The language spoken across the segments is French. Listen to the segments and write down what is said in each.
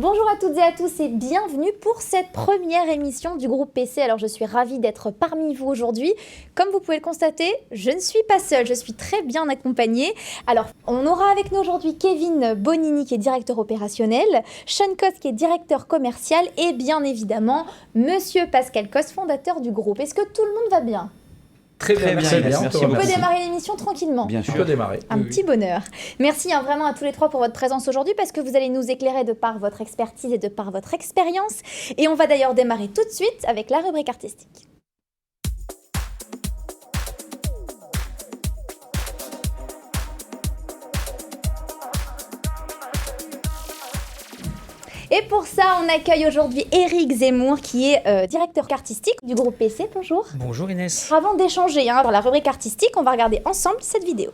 Bonjour à toutes et à tous et bienvenue pour cette première émission du groupe PC. Alors je suis ravie d'être parmi vous aujourd'hui. Comme vous pouvez le constater, je ne suis pas seule, je suis très bien accompagnée. Alors on aura avec nous aujourd'hui Kevin Bonini qui est directeur opérationnel, Sean Cos qui est directeur commercial et bien évidemment Monsieur Pascal Cos, fondateur du groupe. Est-ce que tout le monde va bien ? Très bien, merci. On peut démarrer l'émission tranquillement. Bien sûr. On peut démarrer. Un petit bonheur. Merci vraiment à tous les trois pour votre présence aujourd'hui parce que vous allez nous éclairer de par votre expertise et de par votre expérience. Et on va d'ailleurs démarrer tout de suite avec la rubrique artistique. Et pour ça, on accueille aujourd'hui Éric Zemmour, qui est directeur artistique du groupe PC. Bonjour. Bonjour Inès. Avant d'échanger dans la rubrique artistique, on va regarder ensemble cette vidéo.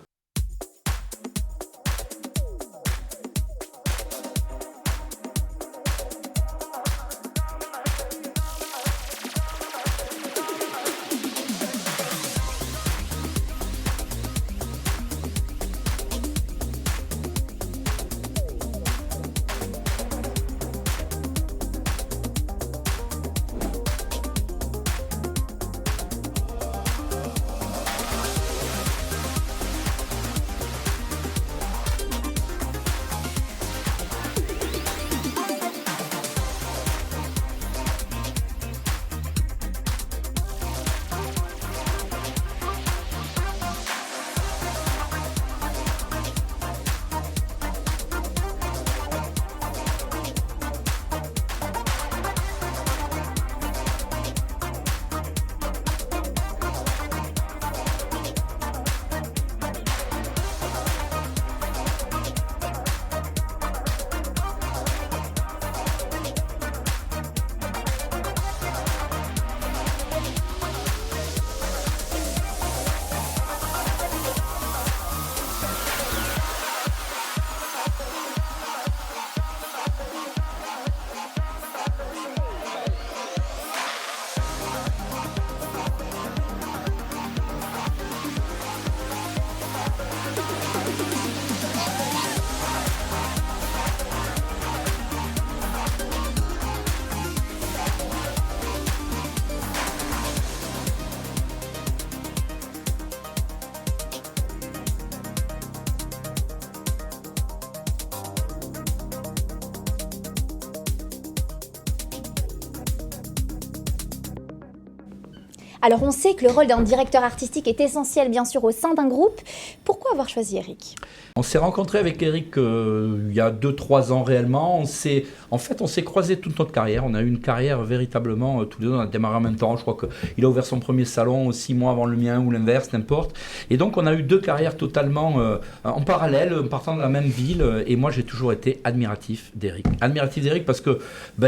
Alors on sait que le rôle d'un directeur artistique est essentiel bien sûr au sein d'un groupe. Pourquoi avoir choisi Éric ? On s'est rencontré avec Éric il y a 2-3 ans réellement. On s'est croisés toute notre carrière. On a eu une carrière véritablement, tous les deux, on a démarré en même temps. Je crois qu'il a ouvert son premier salon 6 mois avant le mien ou l'inverse, n'importe. Et donc on a eu 2 carrières totalement en parallèle, partant de la même ville. Et moi j'ai toujours été admiratif d'Éric. Admiratif d'Éric parce que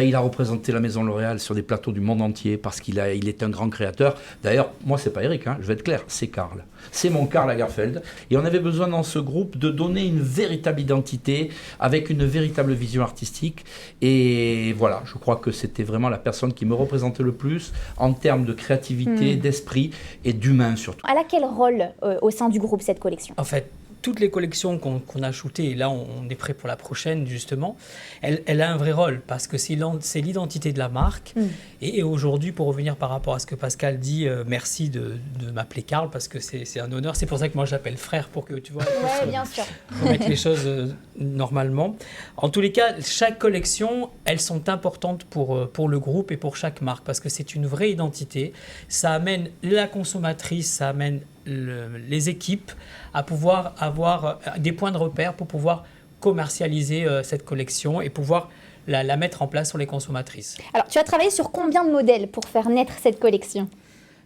il a représenté la Maison L'Oréal sur des plateaux du monde entier, parce qu'il est un grand créateur. D'ailleurs, moi c'est pas Éric, je vais être clair, c'est Karl. C'est mon Karl Lagerfeld. Et on avait besoin dans ce groupe de donner une véritable identité avec une véritable vision artistique. Et voilà, je crois que c'était vraiment la personne qui me représentait le plus en termes de créativité, d'esprit et d'humain surtout. Elle a quel rôle au sein du groupe cette collection ? En fait, toutes les collections qu'on a shootées, et là on est prêt pour la prochaine justement, elle a un vrai rôle parce que c'est l'identité de la marque. Et aujourd'hui, pour revenir par rapport à ce que Pascal dit, merci de m'appeler Karl parce que c'est un honneur. C'est pour ça que moi j'appelle frère pour que tu vois, bien sûr. remettre les choses normalement. En tous les cas, chaque collection, elles sont importantes pour le groupe et pour chaque marque parce que c'est une vraie identité. Ça amène la consommatrice, ça amène les équipes à pouvoir avoir des points de repère pour pouvoir commercialiser cette collection et pouvoir la mettre en place sur les consommatrices. Alors, tu as travaillé sur combien de modèles pour faire naître cette collection ?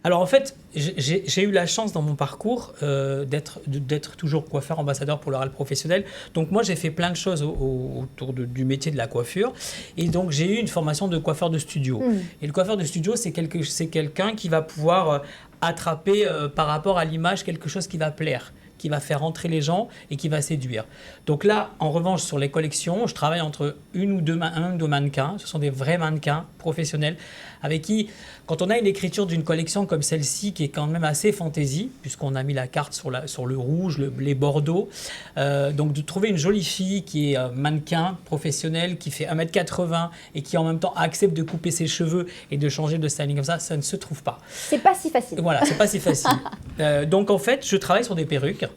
Alors en fait, j'ai eu la chance dans mon parcours d'être toujours coiffeur ambassadeur pour l'oral professionnel. Donc moi, j'ai fait plein de choses autour du métier de la coiffure. Et donc j'ai eu une formation de coiffeur de studio. Et le coiffeur de studio, c'est quelqu'un qui va pouvoir attraper par rapport à l'image quelque chose qui va plaire. qui va faire entrer les gens et qui va séduire. Donc là, en revanche, sur les collections, je travaille entre un ou deux mannequins. Ce sont des vrais mannequins professionnels avec qui, quand on a une écriture d'une collection comme celle-ci, qui est quand même assez fantaisie, puisqu'on a mis la carte sur le rouge, les bordeaux, donc de trouver une jolie fille qui est mannequin professionnel, qui fait 1m80 et qui en même temps accepte de couper ses cheveux et de changer de styling comme ça ne se trouve pas. C'est pas si facile. Voilà, c'est pas si facile. Donc en fait, je travaille sur des perruques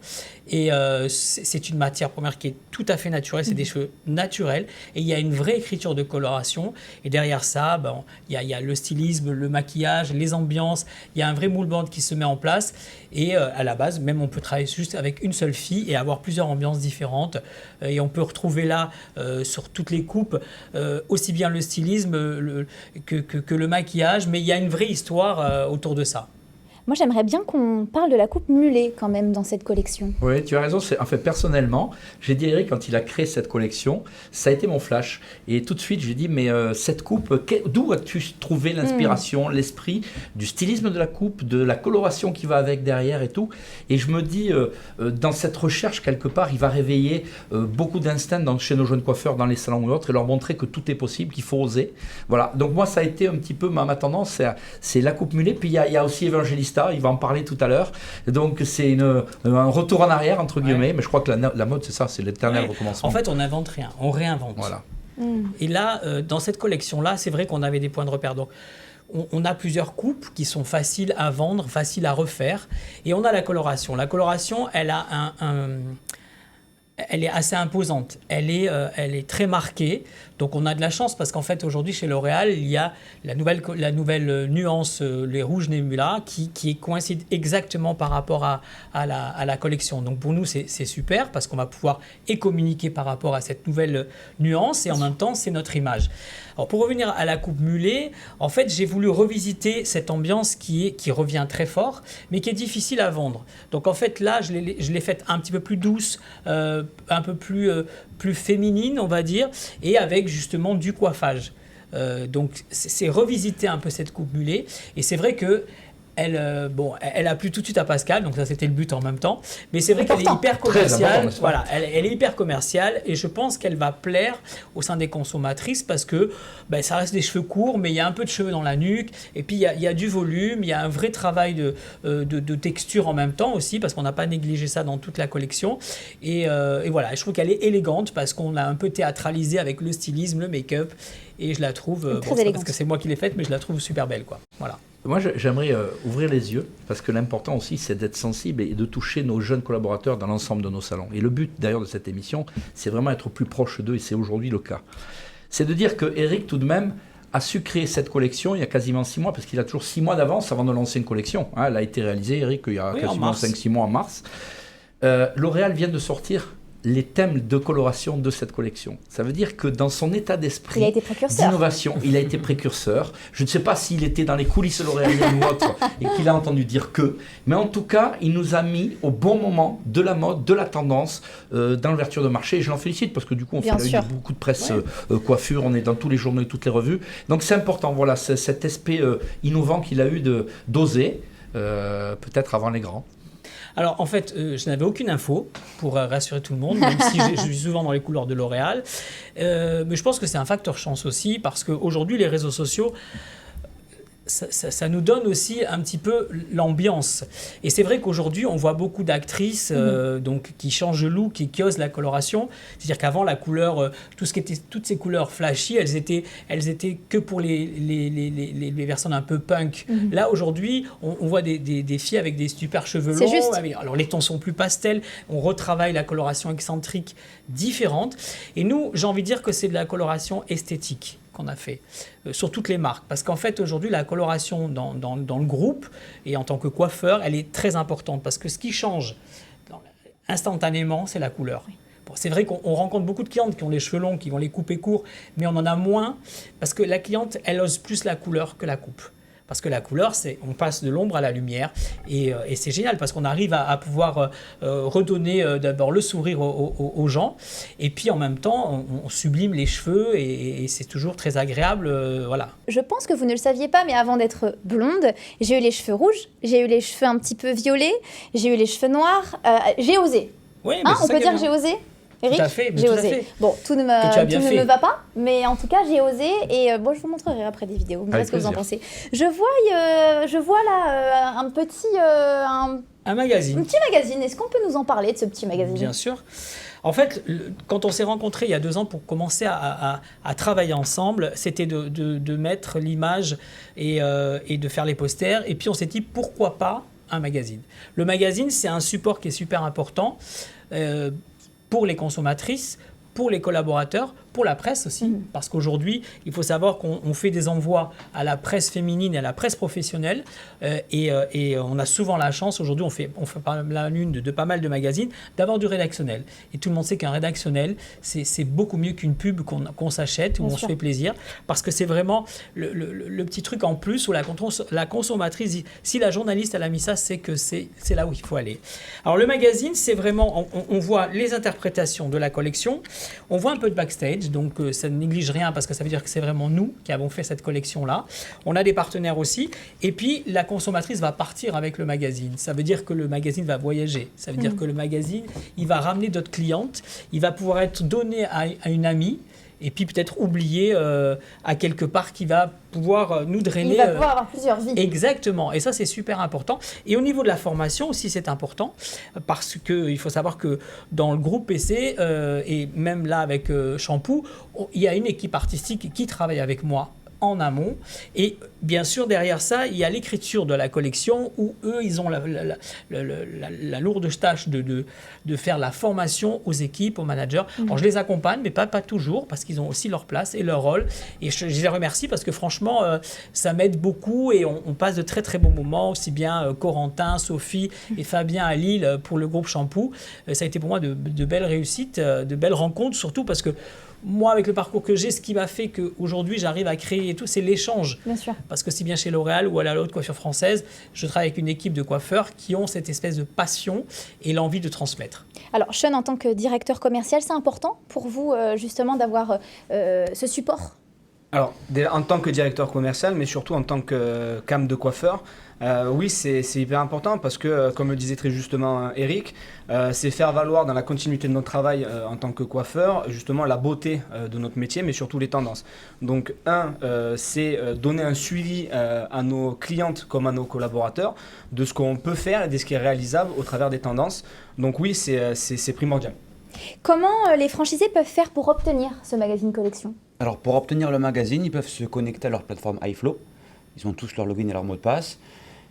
et c'est une matière première qui est tout à fait naturelle, c'est des cheveux naturels et il y a une vraie écriture de coloration et derrière ça, il y a le stylisme, le maquillage, les ambiances, il y a un vrai moule band qui se met en place et à la base, même on peut travailler juste avec une seule fille et avoir plusieurs ambiances différentes et on peut retrouver là sur toutes les coupes aussi bien le stylisme que le maquillage, mais il y a une vraie histoire autour de ça. Moi, j'aimerais bien qu'on parle de la coupe mulet quand même dans cette collection. Oui, tu as raison. En fait, personnellement, j'ai dit à Eric, quand il a créé cette collection, ça a été mon flash. Et tout de suite, j'ai dit, mais cette coupe, d'où as-tu trouvé l'inspiration, l'esprit, du stylisme de la coupe, de la coloration qui va avec derrière et tout. Et je me dis, dans cette recherche, quelque part, il va réveiller beaucoup d'instinct chez nos jeunes coiffeurs, dans les salons ou autres, et leur montrer que tout est possible, qu'il faut oser. Voilà. Donc moi, ça a été un petit peu ma tendance, c'est la coupe mulet. Puis il y a aussi Evangelista. Il va en parler tout à l'heure. Donc c'est un retour en arrière, entre guillemets. Mais je crois que la mode, c'est ça, c'est l'éternel recommencement. En fait, on n'invente rien, on réinvente. Voilà. Et là, dans cette collection-là, c'est vrai qu'on avait des points de repère. Donc, on a plusieurs coupes qui sont faciles à vendre, faciles à refaire. Et on a la coloration. La coloration, elle a elle est assez imposante, elle est très marquée, donc on a de la chance parce qu'en fait aujourd'hui chez L'Oréal il y a la nouvelle nuance, les rouges Nebula qui coïncide exactement par rapport à la collection. Donc pour nous c'est super parce qu'on va pouvoir communiquer par rapport à cette nouvelle nuance et en même temps c'est notre image. Alors pour revenir à la coupe mulet, en fait j'ai voulu revisiter cette ambiance qui revient très fort mais qui est difficile à vendre. Donc en fait là je l'ai faite un petit peu plus douce, un peu plus féminine on va dire, et avec justement du coiffage. Donc c'est revisiter un peu cette coupe mulet et c'est vrai que elle a plu tout de suite à Pascal, donc ça c'était le but en même temps. Mais c'est vrai qu'elle est hyper commerciale. Voilà, elle est hyper commerciale et je pense qu'elle va plaire au sein des consommatrices parce que ça reste des cheveux courts, mais il y a un peu de cheveux dans la nuque. Et puis il y a du volume, il y a un vrai travail de texture en même temps aussi parce qu'on n'a pas négligé ça dans toute la collection. Et voilà, je trouve qu'elle est élégante parce qu'on l'a un peu théâtralisé avec le stylisme, le make-up. Et je la trouve, très élégante. parce que c'est moi qui l'ai faite, mais je la trouve super belle, quoi. Voilà. Moi, j'aimerais ouvrir les yeux, parce que l'important aussi, c'est d'être sensible et de toucher nos jeunes collaborateurs dans l'ensemble de nos salons. Et le but, d'ailleurs, de cette émission, c'est vraiment être plus proche d'eux, et c'est aujourd'hui le cas. C'est de dire que Eric, tout de même, a su créer cette collection il y a quasiment 6 mois, parce qu'il a toujours 6 mois d'avance avant de lancer une collection. Elle a été réalisée, Eric, il y a quasiment 5-6 mois en mars. L'Oréal vient de sortir les thèmes de coloration de cette collection. Ça veut dire que dans son état d'esprit d'innovation, il a été précurseur. Je ne sais pas s'il était dans les coulisses de L'Oréal ou autre et qu'il a entendu dire que, mais en tout cas, il nous a mis au bon moment de la mode, de la tendance dans l'ouverture de marché. Et je l'en félicite parce que du coup, on fait beaucoup de presse coiffure, on est dans tous les journaux et toutes les revues. Donc c'est important, voilà, cet aspect innovant qu'il a eu d'oser, peut-être avant les grands. Alors en fait, je n'avais aucune info pour rassurer tout le monde, même si je suis souvent dans les couleurs de L'Oréal. Mais je pense que c'est un facteur chance aussi, parce qu'aujourd'hui, les réseaux sociaux, ça nous donne aussi un petit peu l'ambiance. Et c'est vrai qu'aujourd'hui, on voit beaucoup d'actrices donc, qui changent de look et qui osent la coloration. C'est-à-dire qu'avant, la couleur, toutes ces couleurs flashy, elles étaient que pour les personnes un peu punk. Là, aujourd'hui, on voit des filles avec des super cheveux longs. Juste. Alors, les tons sont plus pastels. On retravaille la coloration excentrique différente. Et nous, j'ai envie de dire que c'est de la coloration esthétique qu'on a fait sur toutes les marques. Parce qu'en fait, aujourd'hui, la coloration dans le groupe et en tant que coiffeur, elle est très importante. Parce que ce qui change instantanément, c'est la couleur. Bon, c'est vrai qu'on rencontre beaucoup de clientes qui ont les cheveux longs, qui vont les couper courts, mais on en a moins parce que la cliente, elle ose plus la couleur que la coupe. Parce que la couleur, on passe de l'ombre à la lumière et c'est génial parce qu'on arrive à pouvoir redonner d'abord le sourire aux gens et puis en même temps, on sublime les cheveux et c'est toujours très agréable. Voilà. Je pense que vous ne le saviez pas, mais avant d'être blonde, j'ai eu les cheveux rouges, j'ai eu les cheveux un petit peu violets, j'ai eu les cheveux noirs. J'ai osé. Oui, mais on peut dire que j'ai osé. Eric, tout à fait, j'ai osé. Bon, tout ne me va pas, mais en tout cas, j'ai osé et bon, je vous montrerai après des vidéos. Vous me direz ce que vous en pensez. Je vois là un petit... un magazine. Un petit magazine. Est-ce qu'on peut nous en parler de ce petit magazine ? Bien sûr. En fait, quand on s'est rencontrés il y a 2 ans pour commencer à travailler ensemble, c'était de mettre l'image et de faire les posters. Et puis on s'est dit, pourquoi pas un magazine ? Le magazine, c'est un support qui est super important pour les consommatrices, pour les collaborateurs, pour la presse aussi, parce qu'aujourd'hui, il faut savoir qu'on fait des envois à la presse féminine et à la presse professionnelle, et on a souvent la chance, aujourd'hui on fait la lune de pas mal de magazines, d'avoir du rédactionnel. Et tout le monde sait qu'un rédactionnel, c'est beaucoup mieux qu'une pub qu'on s'achète, où on se fait plaisir, parce que c'est vraiment le petit truc en plus où la consommatrice dit, si la journaliste elle a mis ça, c'est que c'est là où il faut aller. Alors le magazine, c'est vraiment, on voit les interprétations de la collection, on voit un peu de backstage, donc ça ne néglige rien parce que ça veut dire que c'est vraiment nous qui avons fait cette collection-là. On a des partenaires aussi. Et puis, la consommatrice va partir avec le magazine. Ça veut dire que le magazine va voyager. Ça veut dire que le magazine, il va ramener d'autres clientes. Il va pouvoir être donné à une amie. Et puis peut-être oublié à quelque part qui va pouvoir nous drainer. Il va pouvoir avoir plusieurs vies. Exactement, et ça c'est super important. Et au niveau de la formation aussi c'est important, parce qu'il faut savoir que dans le groupe PC, et même là avec Shampoo, il y a une équipe artistique qui travaille avec moi en amont. Et bien sûr, derrière ça, il y a l'écriture de la collection où eux, ils ont la lourde tâche de faire la formation aux équipes, aux managers. Alors, je les accompagne, mais pas toujours, parce qu'ils ont aussi leur place et leur rôle. Et je les remercie parce que franchement, ça m'aide beaucoup et on passe de très, très bons moments, aussi bien Corentin, Sophie et Fabien à Lille pour le groupe Shampoo. Ça a été pour moi de belles réussites, de belles rencontres, surtout parce que moi, avec le parcours que j'ai, ce qui m'a fait qu'aujourd'hui, j'arrive à créer et tout, c'est l'échange. Bien sûr. Parce que si bien chez L'Oréal ou à la Haute Coiffure Française, je travaille avec une équipe de coiffeurs qui ont cette espèce de passion et l'envie de transmettre. Alors, Sean, en tant que directeur commercial, c'est important pour vous, justement, d'avoir ce support ? Alors, en tant que directeur commercial, mais surtout en tant que cam de coiffeur, oui, c'est hyper important parce que, comme le disait très justement Eric, c'est faire valoir dans la continuité de notre travail en tant que coiffeur, justement la beauté de notre métier, mais surtout les tendances. Donc, c'est donner un suivi à nos clientes comme à nos collaborateurs de ce qu'on peut faire et de ce qui est réalisable au travers des tendances. Donc oui, c'est primordial. Comment les franchisés peuvent faire pour obtenir ce magazine collection ? Alors pour obtenir le magazine, ils peuvent se connecter à leur plateforme iFlow. Ils ont tous leur login et leur mot de passe.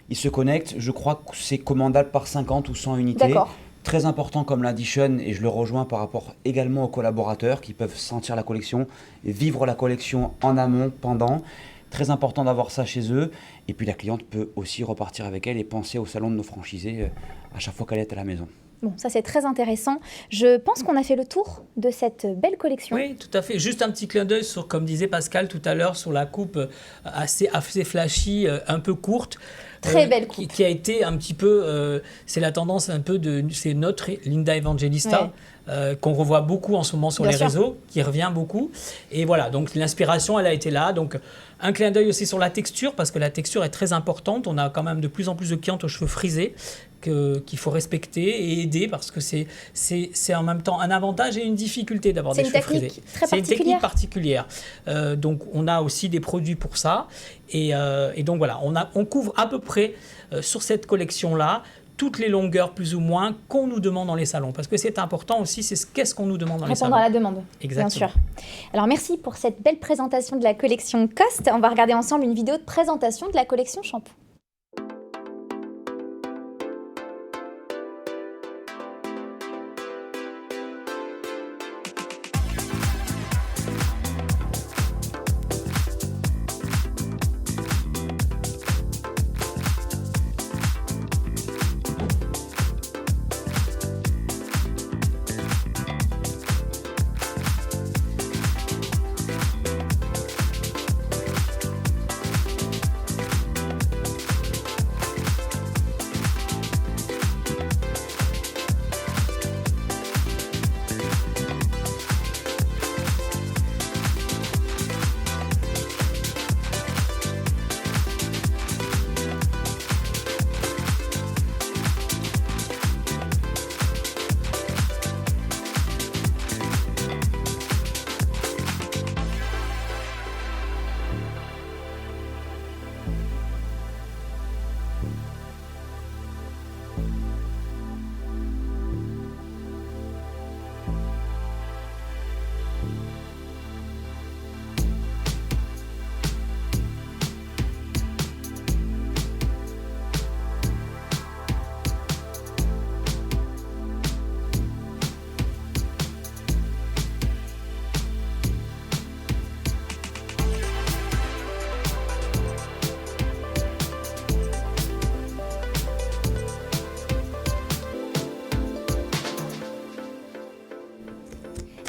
Ils se connectent, je crois que c'est commandable par 50 ou 100 unités. D'accord. Très important comme l'a dit Sean, et je le rejoins par rapport également aux collaborateurs qui peuvent sentir la collection, et vivre la collection en amont, pendant. Très important d'avoir ça chez eux. Et puis la cliente peut aussi repartir avec elle et penser au salon de nos franchisés à chaque fois qu'elle est à la maison. Bon, ça c'est très intéressant. Je pense qu'on a fait le tour de cette belle collection. Oui, tout à fait. Juste un petit clin d'œil sur, comme disait Pascal tout à l'heure, sur la coupe assez flashy, un peu courte. Très belle coupe. Qui a été un petit peu, c'est la tendance un peu c'est notre Linda Evangelista, qu'on revoit beaucoup en ce moment sur les réseaux, qui revient beaucoup. Et voilà, donc l'inspiration, elle a été là. Donc un clin d'œil aussi sur la texture, parce que la texture est très importante. On a quand même de plus en plus de clientes aux cheveux frisés qu'il faut respecter et aider, parce que c'est en même temps un avantage et une difficulté d'avoir des cheveux frisés. C'est une technique particulière. Donc on a aussi des produits pour ça. Et donc voilà, on couvre à peu près sur cette collection-là toutes les longueurs plus ou moins qu'on nous demande dans les salons. Parce que c'est important aussi, qu'est-ce qu'on nous demande dans les salons. Répondre à la demande, exactement. Bien sûr. Alors merci pour cette belle présentation de la collection Cost. On va regarder ensemble une vidéo de présentation de la collection Shampoo.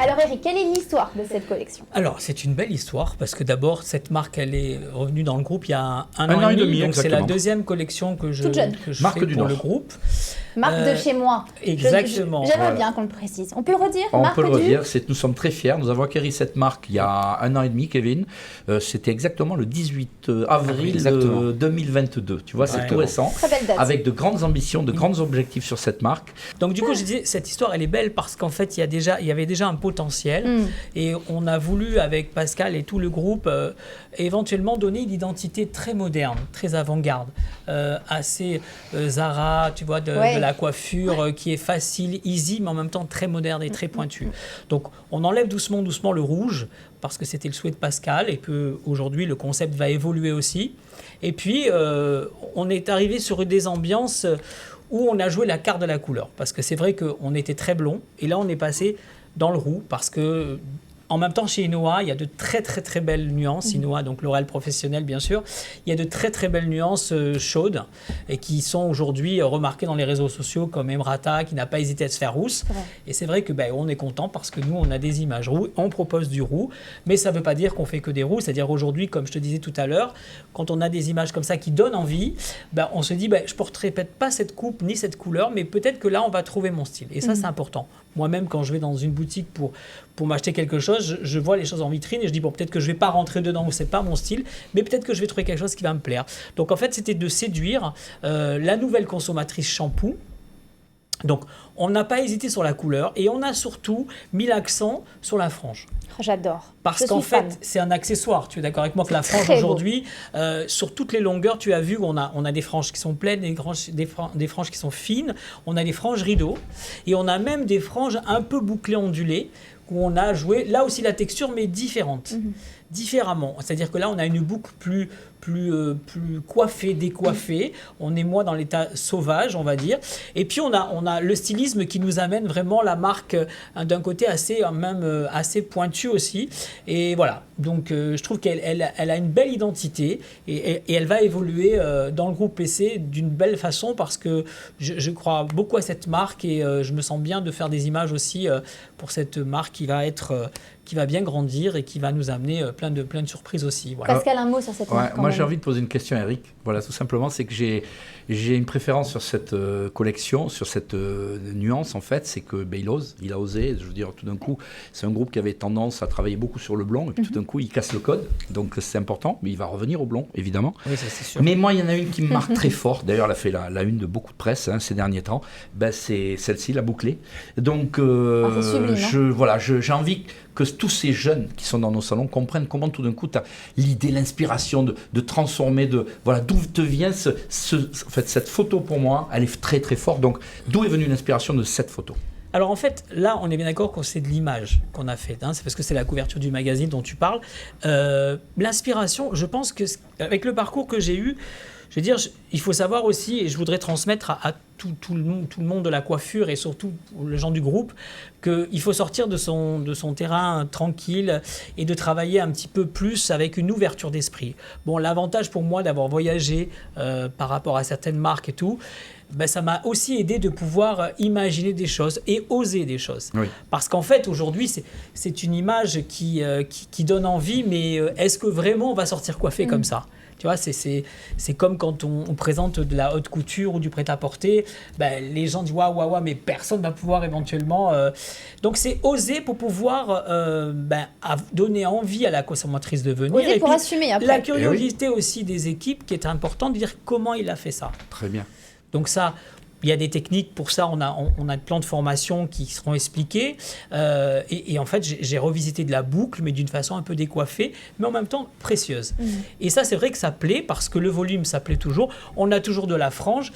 Alors Eric, quelle est l'histoire de cette collection? Alors, c'est une belle histoire parce que d'abord, cette marque, elle est revenue dans le groupe il y a un an et demi. Donc, c'est la deuxième collection que je Marque fais du pour Nord. le groupe. Marque de chez moi. Exactement. J'aimerais bien qu'on le précise. On peut le redire? On Marque peut le du- redire, nous sommes très fiers. Nous avons acquis cette marque il y a un an et demi, Kevin. C'était exactement le 18 avril Exactement. 2022. Tu vois, c'est Ouais. tout récent. Très belle date. Avec de grandes ambitions, de grands objectifs sur cette marque. Donc, du coup, je disais, cette histoire, elle est belle parce qu'en fait, il y avait déjà un potentiel. Et on a voulu, avec Pascal et tout le groupe, éventuellement donner une identité très moderne, très avant-garde, assez Zara, tu vois, de la coiffure qui est facile, easy, mais en même temps très moderne et très pointue. Donc, on enlève doucement le rouge parce que c'était le souhait de Pascal et qu'aujourd'hui, le concept va évoluer aussi. Et puis, on est arrivé sur des ambiances où on a joué la carte de la couleur. Parce que c'est vrai qu'on était très blond et là, on est passé dans le roux parce que en même temps, chez Inoa, il y a de très très très belles nuances. Inoa, donc L'Oréal professionnel, bien sûr. Il y a de très très belles nuances chaudes et qui sont aujourd'hui remarquées dans les réseaux sociaux comme Emrata, qui n'a pas hésité à se faire rousse. Ouais. Et c'est vrai que on est content parce que nous, on a des images roux, on propose du roux, mais ça ne veut pas dire qu'on fait que des roux. C'est-à-dire aujourd'hui, comme je te disais tout à l'heure, quand on a des images comme ça qui donnent envie, on se dit, je ne porterai peut-être pas cette coupe ni cette couleur, mais peut-être que là, on va trouver mon style. Et ça, c'est important. Moi-même, quand je vais dans une boutique pour m'acheter quelque chose, je vois les choses en vitrine et je dis, peut-être que je ne vais pas rentrer dedans ou ce n'est pas mon style, mais peut-être que je vais trouver quelque chose qui va me plaire. Donc, en fait, c'était de séduire la nouvelle consommatrice shampoo. Donc, on n'a pas hésité sur la couleur et on a surtout mis l'accent sur la frange. Oh, j'adore. Parce Je qu'en suis fan. fait, c'est un accessoire. Tu es d'accord avec moi que la C'est frange très beau. aujourd'hui, sur toutes les longueurs, tu as vu qu'on a des franges qui sont pleines, des franges qui sont fines, on a des franges rideaux et on a même des franges un peu bouclées, ondulées, où on a joué, là aussi la texture, mais différente. Différemment. C'est-à-dire que là, on a une boucle plus coiffée, décoiffée. On est moins dans l'état sauvage, on va dire. Et puis, on a le stylisme qui nous amène vraiment la marque d'un côté assez pointu aussi. Et voilà. Donc, je trouve qu'elle a une belle identité et elle va évoluer dans le groupe PC d'une belle façon parce que je crois beaucoup à cette marque et je me sens bien de faire des images aussi pour cette marque qui va bien grandir et qui va nous amener plein de surprises aussi. Voilà. Pascal, un mot sur cette marque. quand Moi, même. j'ai envie de poser une question à Eric. Voilà, tout simplement, c'est que j'ai une préférence sur cette collection, sur cette nuance, en fait. C'est que il a osé. Je veux dire, tout d'un coup, c'est un groupe qui avait tendance à travailler beaucoup sur le blond. Et puis, tout d'un coup, il casse le code. Donc, c'est important. Mais il va revenir au blond, évidemment. Oui, ça, c'est sûr. Mais moi, il y en a une qui me marque très fort. D'ailleurs, elle a fait la une de beaucoup de presse ces derniers temps. C'est celle-ci, la bouclée. Donc, c'est sublime, j'ai envie que tous ces jeunes qui sont dans nos salons comprennent comment tout d'un coup, tu as l'idée, l'inspiration de transformer, d'où te vient en fait, cette photo pour moi, elle est très très forte. Donc, d'où est venue l'inspiration de cette photo? Alors en fait, là, on est bien d'accord que c'est de l'image qu'on a faite. C'est parce que c'est la couverture du magazine dont tu parles. L'inspiration, je pense que avec le parcours que j'ai eu, je veux dire, il faut savoir aussi, et je voudrais transmettre à tout le monde de la coiffure et surtout les gens du groupe, qu'il faut sortir de son terrain tranquille et de travailler un petit peu plus avec une ouverture d'esprit. Bon, l'avantage pour moi d'avoir voyagé par rapport à certaines marques et tout, ça m'a aussi aidé de pouvoir imaginer des choses et oser des choses. Oui. Parce qu'en fait, aujourd'hui, c'est une image qui donne envie, mais est-ce que vraiment on va sortir coiffé comme ça ? Tu vois, c'est comme quand on présente de la haute couture ou du prêt-à-porter, les gens disent waouh, mais personne ne va pouvoir éventuellement. Donc c'est oser pour pouvoir donner envie à la consommatrice de venir. Oser et pour puis, assumer après. La curiosité aussi des équipes qui est importante de dire comment il a fait ça. Très bien. Donc ça. Il y a des techniques pour ça, on a de plans de formation qui seront expliqués. Et en fait, j'ai revisité de la boucle, mais d'une façon un peu décoiffée, mais en même temps précieuse. Et ça, c'est vrai que ça plaît, parce que le volume, ça plaît toujours. On a toujours de la frange.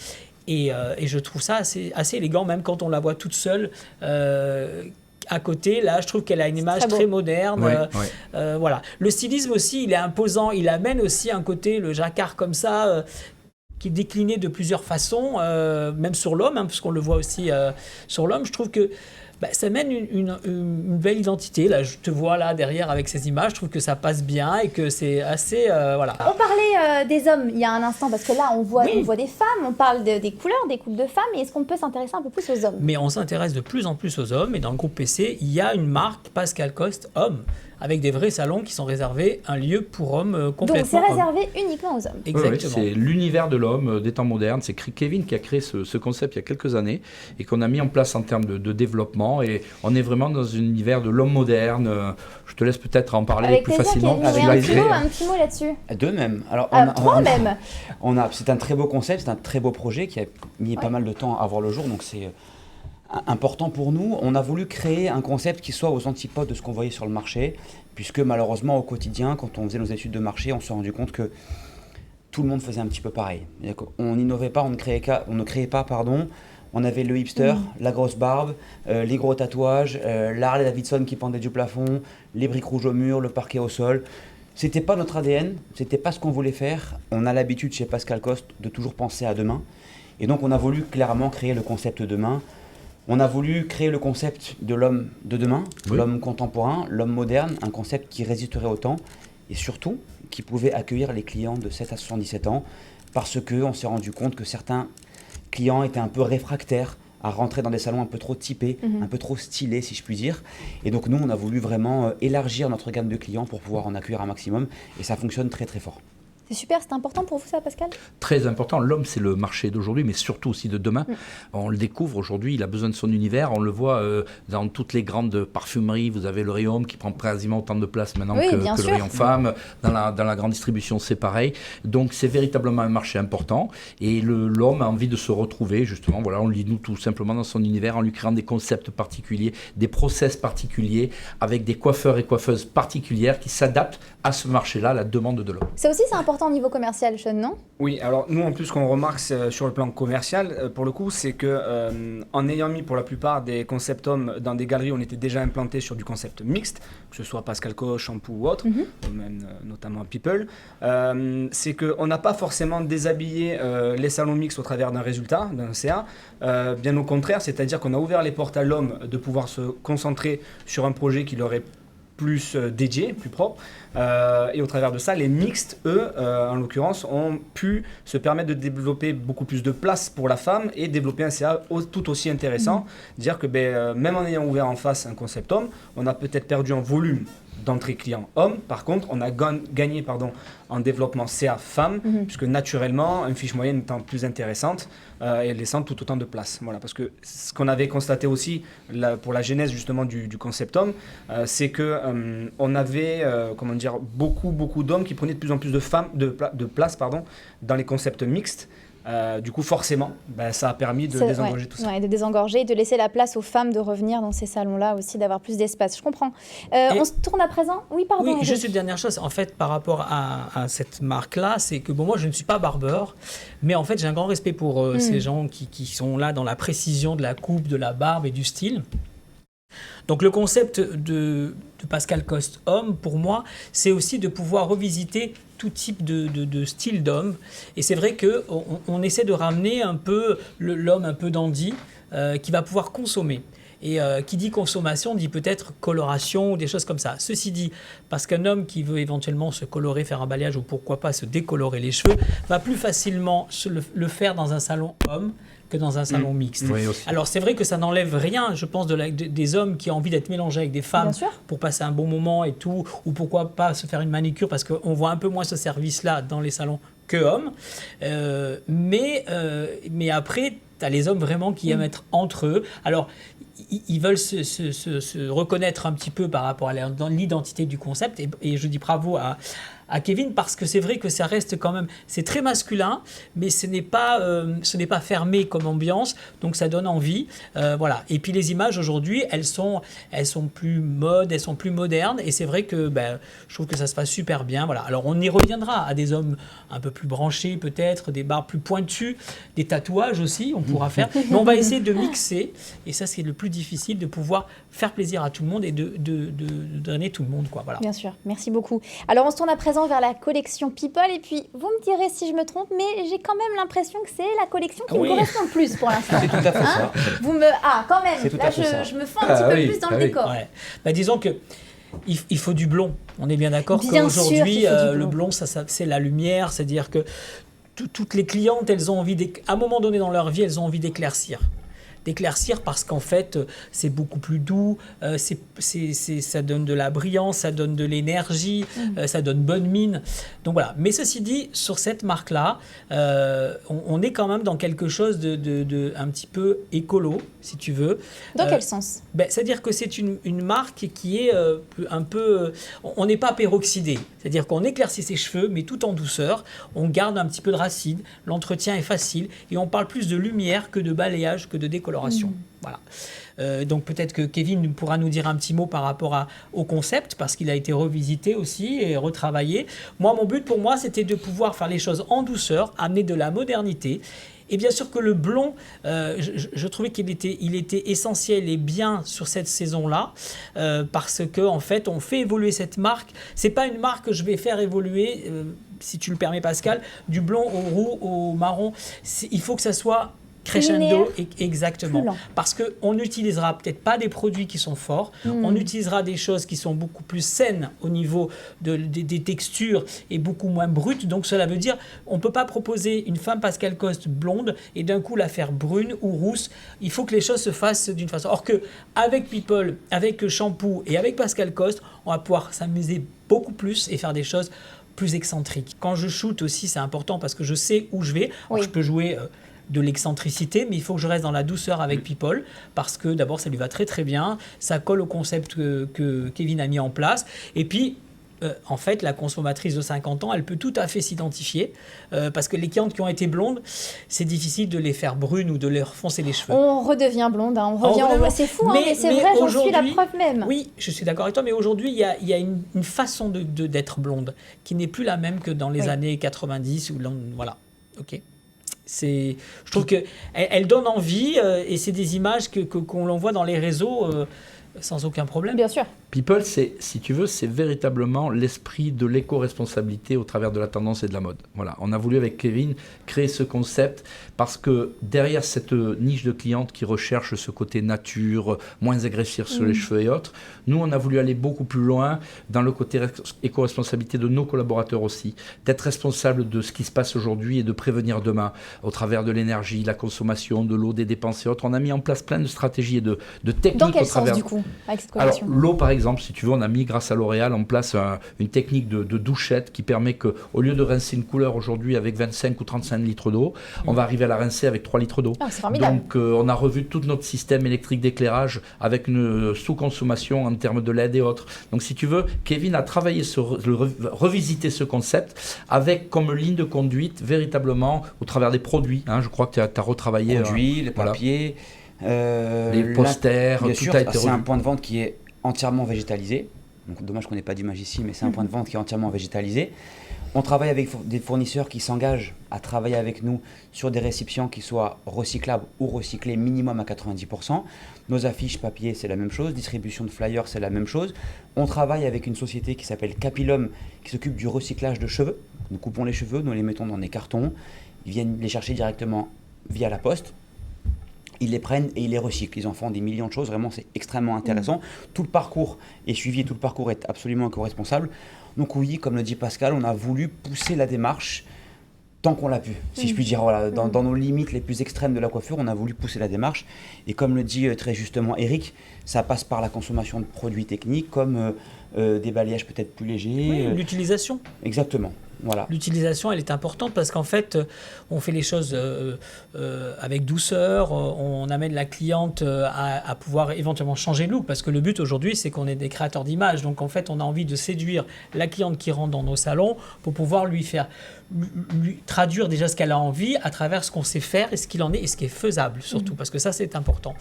Et je trouve ça assez élégant, même quand on la voit toute seule. À côté, là, je trouve qu'elle a une image très moderne. Voilà. Le stylisme aussi, il est imposant. Il amène aussi un côté, le jacquard comme ça... qui est décliné de plusieurs façons, même sur l'homme, puisqu'on le voit aussi sur l'homme. Je trouve que Ça mène une belle identité. Là, je te vois là derrière avec ces images, je trouve que ça passe bien et que c'est assez... voilà. On parlait des hommes il y a un instant, parce que là, on voit des femmes, on parle des couleurs, des couples de femmes, et est-ce qu'on peut s'intéresser un peu plus aux hommes? Mais on s'intéresse de plus en plus aux hommes, et dans le groupe PC, il y a une marque Pascal Coste Homme, avec des vrais salons qui sont réservés un lieu pour hommes complètement. Donc c'est réservé uniquement aux hommes. Exactement. Oui, c'est l'univers de l'homme des temps modernes. C'est Kevin qui a créé ce concept il y a quelques années et qu'on a mis en place en termes de développement. Et on est vraiment dans un univers de l'homme moderne. Je te laisse peut-être en parler Avec plus plaisir, facilement. Kevin. Un petit mot là-dessus. Deux même. Alors, Trois même. C'est un très beau concept, c'est un très beau projet qui a mis pas mal de temps à voir le jour. Donc c'est important pour nous. On a voulu créer un concept qui soit aux antipodes de ce qu'on voyait sur le marché, puisque malheureusement au quotidien, quand on faisait nos études de marché, on s'est rendu compte que tout le monde faisait un petit peu pareil. On n'innovait pas, on ne créait pas. On avait le hipster, la grosse barbe, les gros tatouages, la Harley Davidson qui pendait du plafond, les briques rouges au mur, le parquet au sol. C'était pas notre ADN, c'était pas ce qu'on voulait faire. On a l'habitude chez Pascal Coste de toujours penser à demain. Et donc on a voulu clairement créer le concept demain. On a voulu créer le concept de l'homme de demain, l'homme contemporain, l'homme moderne, un concept qui résisterait au temps et surtout qui pouvait accueillir les clients de 7 à 77 ans parce qu'on s'est rendu compte que certains clients étaient un peu réfractaires à rentrer dans des salons un peu trop typés, un peu trop stylés si je puis dire. Et donc nous, on a voulu vraiment élargir notre gamme de clients pour pouvoir en accueillir un maximum et ça fonctionne très très fort. C'est super, c'est important pour vous ça, Pascal? Très important. L'homme, c'est le marché d'aujourd'hui, mais surtout aussi de demain. On le découvre aujourd'hui, il a besoin de son univers. On le voit dans toutes les grandes parfumeries. Vous avez le rayon homme qui prend quasiment autant de place maintenant que le rayon femme. Dans la grande distribution, c'est pareil. Donc, c'est véritablement un marché important. Et l'homme a envie de se retrouver, justement. Voilà, on lit nous tout simplement dans son univers en lui créant des concepts particuliers, des process particuliers, avec des coiffeurs et coiffeuses particulières qui s'adaptent à ce marché-là, la demande de l'homme. Ça aussi, c'est important au niveau commercial, Sean, non? Oui, alors nous, en plus, ce qu'on remarque sur le plan commercial, pour le coup, c'est que en ayant mis pour la plupart des concepts hommes dans des galeries, on était déjà implanté sur du concept mixte, que ce soit Pascal Coste, Shampoo ou autre, ou même notamment People, c'est qu'on n'a pas forcément déshabillé les salons mixtes au travers d'un résultat, d'un CA, bien au contraire, c'est-à-dire qu'on a ouvert les portes à l'homme de pouvoir se concentrer sur un projet qui leur est plus dédié, plus propre. Et au travers de ça, les mixtes, eux, en l'occurrence, ont pu se permettre de développer beaucoup plus de place pour la femme et développer un CA tout aussi intéressant. Dire que même en ayant ouvert en face un concept homme, on a peut-être perdu en volume d'entrée client homme. Par contre, on a gagné en développement CA femme, puisque naturellement, une fiche moyenne étant plus intéressante et laissant tout autant de place. Voilà, parce que ce qu'on avait constaté aussi pour la genèse justement du concept homme, c'est que on avait beaucoup d'hommes qui prenaient de plus en plus de place dans les concepts mixtes. Du coup, forcément, ça a permis de désengorger tout ça. Ouais, de désengorger, de laisser la place aux femmes de revenir dans ces salons-là aussi, d'avoir plus d'espace. Je comprends. On se tourne à présent. Oui, pardon. Oui, Eric. juste une dernière chose. En fait, par rapport à cette marque-là, c'est que moi, je ne suis pas barbeur, mais en fait, j'ai un grand respect pour ces gens qui sont là dans la précision de la coupe, de la barbe et du style. Donc le concept de Pascal Coste Homme, pour moi, c'est aussi de pouvoir revisiter tout type de style d'homme. Et c'est vrai qu'on essaie de ramener un peu l'homme un peu dandy qui va pouvoir consommer. Et qui dit consommation dit peut-être coloration ou des choses comme ça. Ceci dit, parce qu'un homme qui veut éventuellement se colorer, faire un balayage ou pourquoi pas se décolorer les cheveux, va plus facilement le faire dans un salon homme que dans un salon mixte. Oui, alors c'est vrai que ça n'enlève rien, je pense, des hommes qui ont envie d'être mélangés avec des femmes pour passer un bon moment et tout, ou pourquoi pas se faire une manicure, parce qu'on voit un peu moins ce service-là dans les salons que hommes. Mais après, tu as les hommes vraiment qui aiment être entre eux. Alors, ils veulent se reconnaître un petit peu par rapport à l'identité du concept, et je dis bravo à Kevin, parce que c'est vrai que ça reste quand même, c'est très masculin, mais ce n'est pas fermé comme ambiance, donc ça donne envie. Voilà. Et puis les images aujourd'hui, elles sont plus modes, elles sont plus modernes, et c'est vrai que je trouve que ça se passe super bien. Voilà. Alors on y reviendra à des hommes un peu plus branchés peut-être, des barbes plus pointues, des tatouages aussi, on pourra faire, mais on va essayer de mixer, et ça c'est le plus difficile, de pouvoir faire plaisir à tout le monde et de donner tout le monde, quoi. Voilà. Bien sûr, merci beaucoup. Alors on se tourne à présent maintenant vers la collection People. Et puis, vous me direz si je me trompe, mais j'ai quand même l'impression que c'est la collection qui me correspond le plus pour l'instant. C'est tout à fait ça. Quand même, C'est tout là à fait ça. je me fends un petit peu plus dans le décor. Ouais. Disons que il faut du blond. On est bien d'accord Bien qu'aujourd'hui, sûr qu'il faut du le blond, ça, c'est la lumière. C'est-à-dire que toutes les clientes, elles ont envie, à un moment donné dans leur vie, elles ont envie d'éclaircir. Parce qu'en fait, c'est beaucoup plus doux, ça donne de la brillance, ça donne de l'énergie, ça donne bonne mine. Donc voilà. Mais ceci dit, sur cette marque-là, on est quand même dans quelque chose de un petit peu écolo, si tu veux. Dans quel sens ? C'est-à-dire que c'est une marque qui est un peu... on n'est pas peroxydé. C'est-à-dire qu'on éclaircit ses cheveux, mais tout en douceur. On garde un petit peu de racine, l'entretien est facile, et on parle plus de lumière que de balayage, que de décoloration. Voilà. Donc peut-être que Kevin pourra nous dire un petit mot par rapport au concept, parce qu'il a été revisité aussi et retravaillé. Moi, mon but pour moi, c'était de pouvoir faire les choses en douceur, amener de la modernité. Et bien sûr que le blond, je trouvais qu'il était essentiel et bien sur cette saison-là, parce que en fait, on fait évoluer cette marque. C'est pas une marque que je vais faire évoluer, si tu le permets, Pascal, du blond au roux, au marron. Il faut que ça soit crescendo, exactement. Parce qu'on n'utilisera peut-être pas des produits qui sont forts, on utilisera des choses qui sont beaucoup plus saines au niveau des textures et beaucoup moins brutes. Donc cela veut dire on ne peut pas proposer une femme Pascal Coste blonde et d'un coup la faire brune ou rousse. Il faut que les choses se fassent d'une façon. Or qu'avec People, avec Shampoo et avec Pascal Coste, on va pouvoir s'amuser beaucoup plus et faire des choses plus excentriques. Quand je shoot aussi, c'est important parce que je sais où je vais. Alors, je peux jouer... de l'excentricité, mais il faut que je reste dans la douceur avec People, parce que d'abord ça lui va très très bien, ça colle au concept que Kevin a mis en place, et puis en fait la consommatrice de 50 ans, elle peut tout à fait s'identifier, parce que les clientes qui ont été blondes, c'est difficile de les faire brunes ou de leur foncer les cheveux. On redevient blonde, on revient c'est fou, mais c'est vrai, j'en suis la preuve même. Oui, je suis d'accord avec toi, mais aujourd'hui il y a une façon d'être blonde qui n'est plus la même que dans les années 90, voilà, ok. Je trouve qu'elle donne envie et c'est des images qu'on l'envoie dans les réseaux sans aucun problème. Bien sûr. People, si tu veux, c'est véritablement l'esprit de l'éco-responsabilité au travers de la tendance et de la mode. Voilà, on a voulu avec Kevin créer ce concept parce que derrière cette niche de clientes qui recherchent ce côté nature, moins agressif sur les cheveux et autres, nous on a voulu aller beaucoup plus loin dans le côté éco-responsabilité de nos collaborateurs aussi, d'être responsable de ce qui se passe aujourd'hui et de prévenir demain au travers de l'énergie, la consommation, de l'eau, des dépenses et autres. On a mis en place plein de stratégies et de techniques. Dans quel au travers... sens du coup avec cette Alors collection ? l'eau par exemple, si tu veux, on a mis grâce à L'Oréal en place une technique de douchette qui permet qu'au lieu de rincer une couleur aujourd'hui avec 25 ou 35 litres d'eau, on va arriver à la rincer avec 3 litres d'eau. C'est formidable. Donc on a revu tout notre système électrique d'éclairage avec une sous-consommation en termes de LED et autres. Donc si tu veux, Kevin a travaillé revisiter ce concept avec comme ligne de conduite véritablement au travers des produits. Je crois que tu as retravaillé. Produits, les papiers, les posters, bien tout sûr, a été c'est un revu. point de vente qui est entièrement végétalisé. Donc dommage qu'on n'ait pas d'image ici, mais c'est un point de vente qui est entièrement végétalisé. On travaille avec des fournisseurs qui s'engagent à travailler avec nous sur des récipients qui soient recyclables ou recyclés minimum à 90%. Nos affiches papier, c'est la même chose. Distribution de flyers, c'est la même chose. On travaille avec une société qui s'appelle Capilum, qui s'occupe du recyclage de cheveux. Nous coupons les cheveux, nous les mettons dans des cartons. Ils viennent les chercher directement via la poste. Ils les prennent et ils les recyclent. Ils en font des millions de choses. Vraiment, c'est extrêmement intéressant. Tout le parcours est suivi et tout le parcours est absolument éco-responsable. Donc oui, comme le dit Pascal, on a voulu pousser la démarche tant qu'on l'a pu, si je puis dire. Voilà, dans nos limites les plus extrêmes de la coiffure, on a voulu pousser la démarche. Et comme le dit très justement Eric, ça passe par la consommation de produits techniques comme des balayages peut-être plus légers. Oui, l'utilisation. Exactement. Voilà. L'utilisation, elle est importante parce qu'en fait, on fait les choses avec douceur, on amène la cliente à pouvoir éventuellement changer de look, parce que le but aujourd'hui, c'est qu'on est des créateurs d'images. Donc en fait, on a envie de séduire la cliente qui rentre dans nos salons pour pouvoir lui traduire déjà ce qu'elle a envie à travers ce qu'on sait faire et ce qu'il en est et ce qui est faisable surtout, parce que ça, c'est important.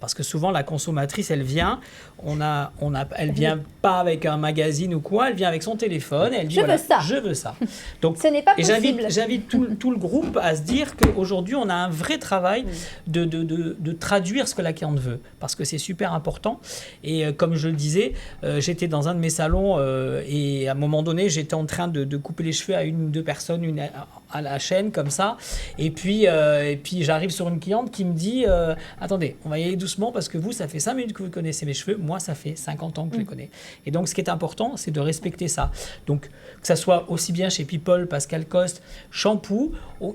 Parce que souvent, la consommatrice, elle vient, elle vient pas avec un magazine ou quoi, elle vient avec son téléphone et elle dit Je veux ça. Je veux ça. Donc, Ce n'est pas et possible. j'invite tout le groupe à se dire qu'aujourd'hui, on a un vrai travail de traduire ce que la cliente veut, parce que c'est super important. Et comme je le disais, j'étais dans un de mes salons et à un moment donné, j'étais en train de couper les cheveux à une ou deux personnes, une à la chaîne, comme ça. Et puis j'arrive sur une cliente qui me dit attendez, on va y aller doucement parce que vous, ça fait 5 minutes que vous connaissez mes cheveux. Moi, ça fait 50 ans que je les connais. Et donc, ce qui est important, c'est de respecter ça. Donc, que ça soit aussi bien chez People, Pascal Coste, Shampoo,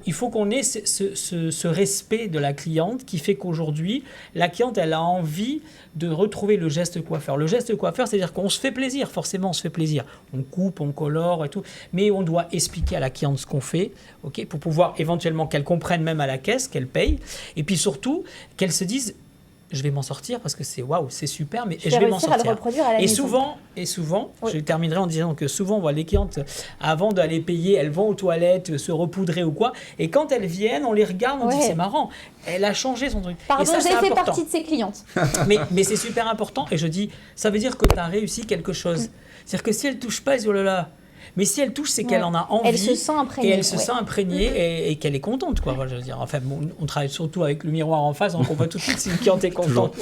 il faut qu'on ait ce respect de la cliente qui fait qu'aujourd'hui, la cliente, elle a envie de retrouver le geste coiffeur. Le geste coiffeur, c'est-à-dire qu'on se fait plaisir, forcément, on se fait plaisir. On coupe, on colore et tout, mais on doit expliquer à la cliente ce qu'on fait, ok, pour pouvoir éventuellement qu'elle comprenne même à la caisse, qu'elle paye, et puis surtout, qu'elle se dise je vais m'en sortir parce que c'est waouh, c'est super, mais je vais m'en sortir. À le reproduire à la maison. Souvent, oui. Je terminerai en disant que souvent, on voit les clientes, avant d'aller payer, elles vont aux toilettes, se repoudrer ou quoi, et quand elles viennent, on les regarde, on dit c'est marrant, elle a changé son truc. Pardon, ça, j'ai fait partie de ces clientes. mais c'est super important, et je dis, ça veut dire que tu as réussi quelque chose. C'est-à-dire que si elle touche pas, elle dit oh là là. Mais si elle touche, c'est qu'elle en a envie. Elle se sent imprégnée. Et elle se sent imprégnée et qu'elle est contente, quoi. Je veux dire, enfin, on travaille surtout avec le miroir en face, donc on voit tout de suite si une cliente est contente.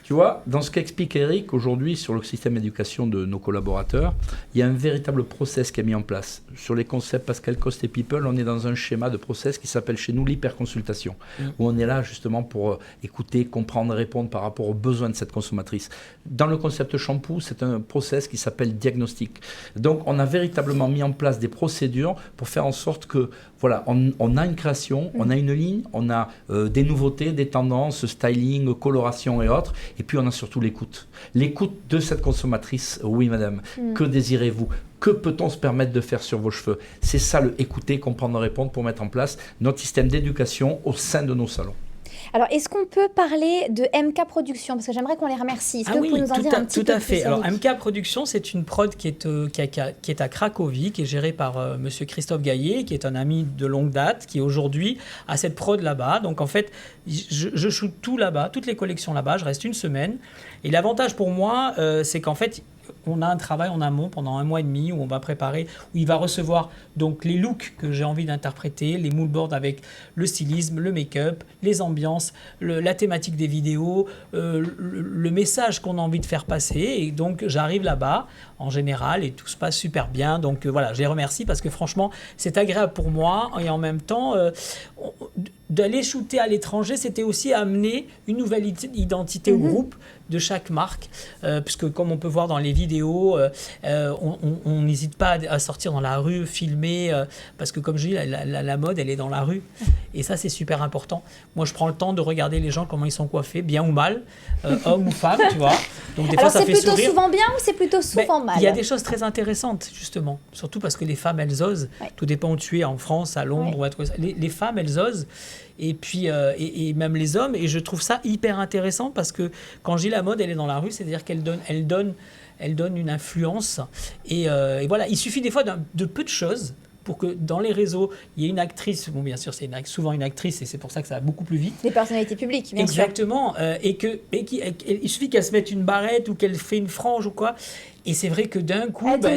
Tu vois, dans ce qu'explique Eric aujourd'hui sur le système d'éducation de nos collaborateurs, il y a un véritable process qui est mis en place. Sur les concepts Pascal Coste et People, on est dans un schéma de process qui s'appelle chez nous l'hyperconsultation, où on est là justement pour écouter, comprendre, répondre par rapport aux besoins de cette consommatrice. Dans le concept shampoo, c'est un process qui s'appelle diagnostic. Donc, on a véritablement mis en place des procédures pour faire en sorte que, voilà, on a une création, on a une ligne, on a des nouveautés, des tendances, styling, coloration et autres. Et puis, on a surtout l'écoute. L'écoute de cette consommatrice. Oui, madame, que désirez-vous ? Que peut-on se permettre de faire sur vos cheveux ? C'est ça, le écouter, comprendre, répondre pour mettre en place notre système d'éducation au sein de nos salons. Alors, est-ce qu'on peut parler de MK Productions ? Parce que j'aimerais qu'on les remercie. Est-ce que vous pouvez nous en dire un petit peu plus ? Tout à fait. Alors, MK Productions, c'est une prod qui est à Cracovie, qui est gérée par monsieur Christophe Gaillet, qui est un ami de longue date, qui aujourd'hui a cette prod là-bas. Donc, en fait, je shoot tout là-bas, toutes les collections là-bas. Je reste une semaine. Et l'avantage pour moi, c'est qu'en fait, on a un travail en amont pendant 1 mois et demi où on va préparer, où il va recevoir donc les looks que j'ai envie d'interpréter, les moodboards avec le stylisme, le make-up, les ambiances, la thématique des vidéos, le message qu'on a envie de faire passer. Et donc j'arrive là-bas en général et tout se passe super bien. Donc voilà, je les remercie parce que franchement c'est agréable pour moi et en même temps d'aller shooter à l'étranger, c'était aussi amener une nouvelle identité au groupe de chaque marque, puisque comme on peut voir dans les vidéos, on n'hésite pas à sortir dans la rue, filmer, parce que comme je dis, la mode, elle est dans la rue, et ça, c'est super important. Moi, je prends le temps de regarder les gens, comment ils sont coiffés, bien ou mal, hommes ou femmes, tu vois. Donc, des fois, ça fait sourire. C'est plutôt souvent bien ou c'est plutôt souvent mal ? Il y a des choses très intéressantes, justement, surtout parce que les femmes, elles osent. Ouais. Tout dépend où tu es, en France, à Londres, ou à toi. Les femmes, elles osent. Et puis, et même les hommes, et je trouve ça hyper intéressant parce que quand je dis la mode, elle est dans la rue, c'est-à-dire qu'elle donne une influence. Et voilà, il suffit des fois de peu de choses pour que dans les réseaux, il y ait une actrice, bon bien sûr c'est souvent une actrice et c'est pour ça que ça va beaucoup plus vite. Des personnalités publiques, bien Exactement, il suffit qu'elle se mette une barrette ou qu'elle fait une frange ou quoi. Et c'est vrai que d'un coup, tout le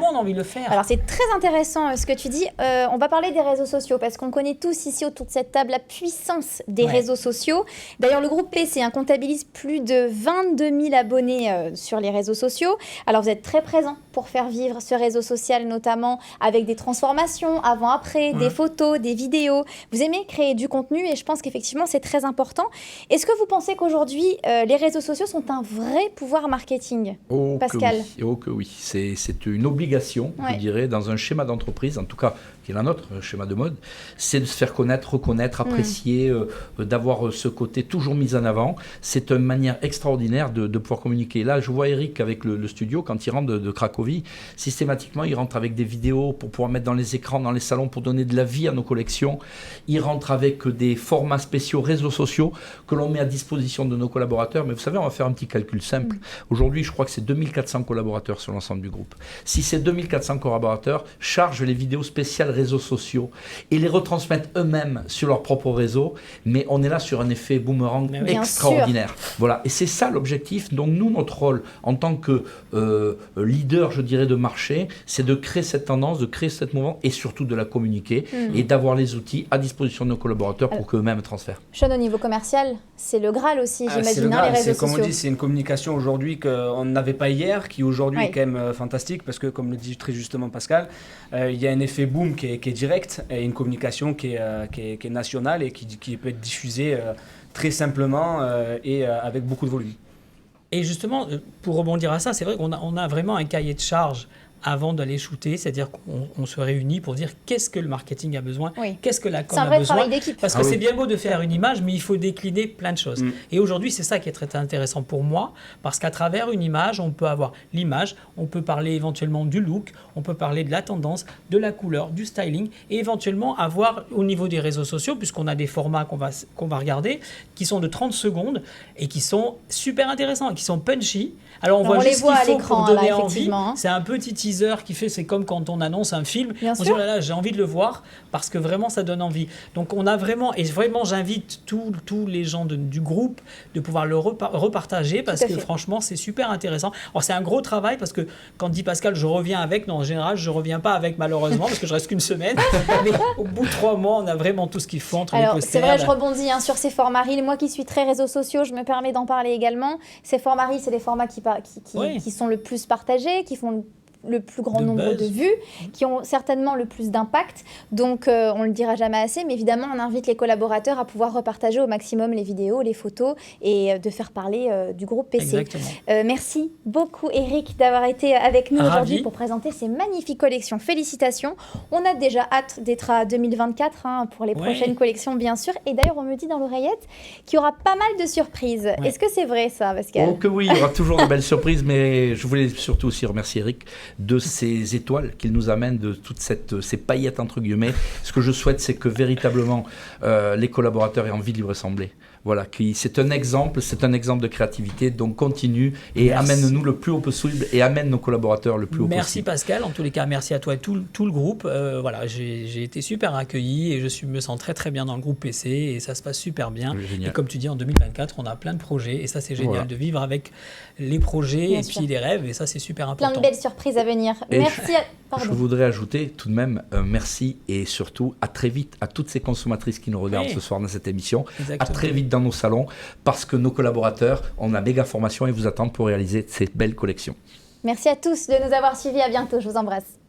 monde a envie de le faire. Alors c'est très intéressant ce que tu dis. On va parler des réseaux sociaux parce qu'on connaît tous ici autour de cette table la puissance des réseaux sociaux. D'ailleurs, le groupe PC comptabilise plus de 22 000 abonnés sur les réseaux sociaux. Alors vous êtes très présent pour faire vivre ce réseau social, notamment avec des transformations avant-après, des photos, des vidéos. Vous aimez créer du contenu et je pense qu'effectivement c'est très important. Est-ce que vous pensez qu'aujourd'hui les réseaux sociaux sont un vrai pouvoir marketing, Pascal ? Oh que oui, c'est une obligation, je dirais, dans un schéma d'entreprise, en tout cas qui est la nôtre, un schéma de mode, c'est de se faire connaître, reconnaître, apprécier, d'avoir ce côté toujours mis en avant. C'est une manière extraordinaire de pouvoir communiquer. Là, je vois Eric avec le studio, quand il rentre de Cracovie, systématiquement, il rentre avec des vidéos pour pouvoir mettre dans les écrans, dans les salons, pour donner de la vie à nos collections. Il rentre avec des formats spéciaux réseaux sociaux que l'on met à disposition de nos collaborateurs. Mais vous savez, on va faire un petit calcul simple. Aujourd'hui, je crois que c'est 2400 collaborateurs sur l'ensemble du groupe. Si ces 2400 collaborateurs chargent les vidéos spéciales réseaux sociaux et les retransmettent eux-mêmes sur leur propre réseau, mais on est là sur un effet boomerang Bien extraordinaire. Voilà, et c'est ça l'objectif. Donc nous, notre rôle en tant que leader, je dirais, de marché, c'est de créer cette tendance, de créer cette mouvement et surtout de la communiquer et d'avoir les outils à disposition de nos collaborateurs pour qu'eux-mêmes transfèrent. Sean, au niveau commercial, c'est le Graal aussi, C'est j'imagine, le hein, Graal, les réseaux c'est, comme on sociaux. dit, c'est une communication aujourd'hui qu'on n'avait pas hier, qui aujourd'hui Oui. est quand même fantastique, parce que comme le dit très justement Pascal, il y a un effet boom qui est direct et une communication qui est nationale et qui peut être diffusée très simplement et avec beaucoup de volume. Et justement, pour rebondir à ça, c'est vrai qu'on a vraiment un cahier de charge avant d'aller shooter, c'est-à-dire qu'on se réunit pour dire qu'est-ce que le marketing a besoin, Oui. qu'est-ce que la com C'est un a vrai besoin. travail d'équipe. Parce que c'est bien beau de faire une image, mais il faut décliner plein de choses. Et aujourd'hui, c'est ça qui est très intéressant pour moi, parce qu'à travers une image, on peut avoir l'image, on peut parler éventuellement du look, on peut parler de la tendance, de la couleur, du styling, et éventuellement avoir au niveau des réseaux sociaux, puisqu'on a des formats qu'on va regarder, qui sont de 30 secondes et qui sont super intéressants, qui sont punchy. Alors on voit les juste ce voit qu'il à faut l'écran, pour donner là, envie. effectivement, hein. C'est un petit teaser qui fait, c'est comme quand on annonce un film. Bien On sûr. dit, oh là là, j'ai envie de le voir parce que vraiment ça donne envie. Donc on a vraiment, et vraiment j'invite tous les gens du groupe de pouvoir le repartager parce Tout à que fait. franchement c'est super intéressant. Alors c'est un gros travail parce que quand dit Pascal je reviens avec, non en général je reviens pas avec malheureusement parce que je reste qu'une semaine. Mais au bout de 3 mois on a vraiment tout ce qu'il faut entre les Alors, posters. c'est vrai, je rebondis sur ces formats Reel. Moi qui suis très réseaux sociaux, je me permets d'en parler également. Ces formats Reel, c'est des formats qui Oui. sont le plus partagés, qui font le plus grand De nombre buzz. de vues, qui ont certainement le plus d'impact. Donc, on le dira jamais assez, mais évidemment, on invite les collaborateurs à pouvoir repartager au maximum les vidéos, les photos et de faire parler du groupe PC. Exactement. Merci beaucoup, Eric, d'avoir été avec nous Ravi. aujourd'hui pour présenter ces magnifiques collections. Félicitations. On a déjà hâte d'être à 2024 pour les Ouais. prochaines collections, bien sûr. Et d'ailleurs, on me dit dans l'oreillette qu'il y aura pas mal de surprises. Ouais. Est-ce que c'est vrai, ça, Pascal? Oh que oui, il y aura toujours de belles surprises, mais je voulais surtout aussi remercier Eric de ces étoiles qu'il nous amène, de toutes ces paillettes entre guillemets. Ce que je souhaite, c'est que véritablement les collaborateurs aient envie de lui ressembler. Voilà, c'est un exemple de créativité, donc continue et Merci. amène-nous le plus haut possible et amène nos collaborateurs le plus haut Merci possible. Pascal, en tous les cas merci à toi et tout le groupe. Voilà, j'ai été super accueilli et me sens très très bien dans le groupe PC et ça se passe super bien. Génial. Et comme tu dis, en 2024, on a plein de projets et ça c'est génial Voilà. de vivre avec les projets Bien et sûr. puis les rêves et ça c'est super Plein important. de belles surprises à venir. Et Merci. Je voudrais ajouter tout de même un merci et surtout à très vite à toutes ces consommatrices qui nous regardent Oui. ce soir dans cette émission. Exactement. À très vite dans nos salons parce que nos collaborateurs ont la méga formation et vous attendent pour réaliser ces belles collections. Merci à tous de nous avoir suivis. À bientôt. Je vous embrasse.